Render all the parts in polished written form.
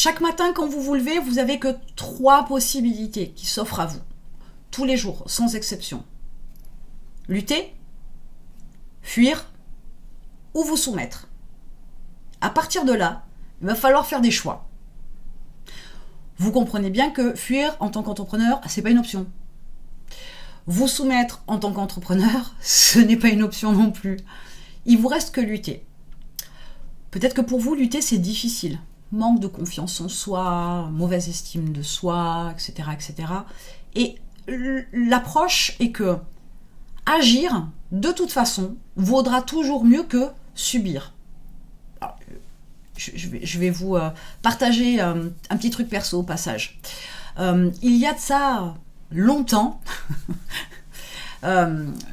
Chaque matin, quand vous vous levez, vous n'avez que 3 possibilités qui s'offrent à vous. Tous les jours, sans exception. Lutter, fuir ou vous soumettre. À partir de là, il va falloir faire des choix. Vous comprenez bien que fuir en tant qu'entrepreneur, c'est pas une option. Vous soumettre en tant qu'entrepreneur, ce n'est pas une option non plus. Il vous reste que lutter. Peut-être que pour vous, lutter, c'est difficile. Manque de confiance en soi, mauvaise estime de soi, etc., etc. Et l'approche est que agir, de toute façon, vaudra toujours mieux que subir. Alors, je vais vous partager un petit truc perso au passage. Il y a de ça longtemps,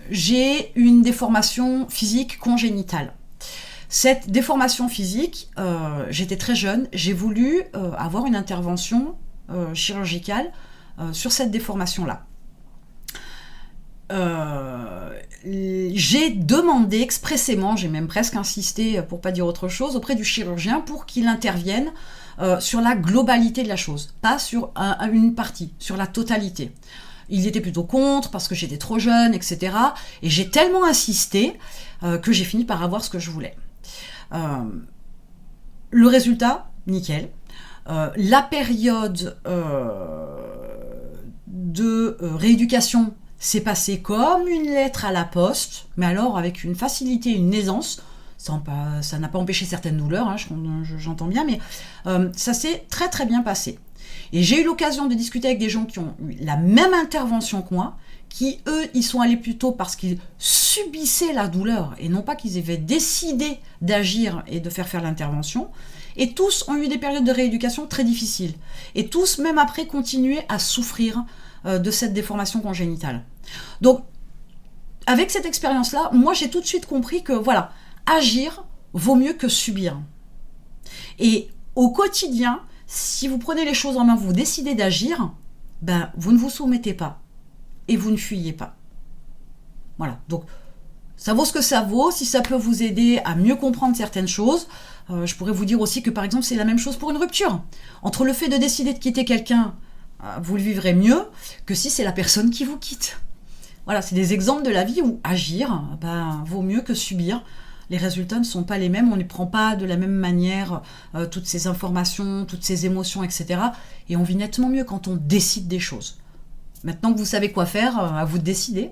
j'ai une déformation physique congénitale. Cette déformation physique, j'étais très jeune, j'ai voulu avoir une intervention chirurgicale sur cette déformation-là. J'ai demandé expressément, j'ai même presque insisté pour pas dire autre chose, auprès du chirurgien pour qu'il intervienne sur la globalité de la chose, pas sur une partie, sur la totalité. Il était plutôt contre parce que j'étais trop jeune, etc. Et j'ai tellement insisté que j'ai fini par avoir ce que je voulais. Le résultat, nickel. La période de rééducation s'est passée comme une lettre à la poste, mais alors avec une facilité, une aisance. Ça n'a pas empêché certaines douleurs, hein, j'entends bien, mais ça s'est très très bien passé. Et j'ai eu l'occasion de discuter avec des gens qui ont eu la même intervention que moi, qui eux, ils sont allés plutôt parce qu'ils subissaient la douleur et non pas qu'ils avaient décidé d'agir et de faire l'intervention. Et tous ont eu des périodes de rééducation très difficiles. Et tous, même après, continuaient à souffrir de cette déformation congénitale. Donc, avec cette expérience-là, moi, j'ai tout de suite compris que, voilà, agir vaut mieux que subir. Et au quotidien, si vous prenez les choses en main, vous décidez d'agir, ben, vous ne vous soumettez pas. Et vous ne fuyez pas. Voilà, donc ça vaut ce que ça vaut. Si ça peut vous aider à mieux comprendre certaines choses, je pourrais vous dire aussi que par exemple c'est la même chose pour une rupture. Entre le fait de décider de quitter quelqu'un, vous le vivrez mieux que si c'est la personne qui vous quitte. Voilà, c'est des exemples de la vie où agir vaut mieux que subir. Les résultats ne sont pas les mêmes, on ne prend pas de la même manière toutes ces informations, toutes ces émotions, etc. Et on vit nettement mieux quand on décide des choses. Maintenant que vous savez quoi faire, à vous de décider.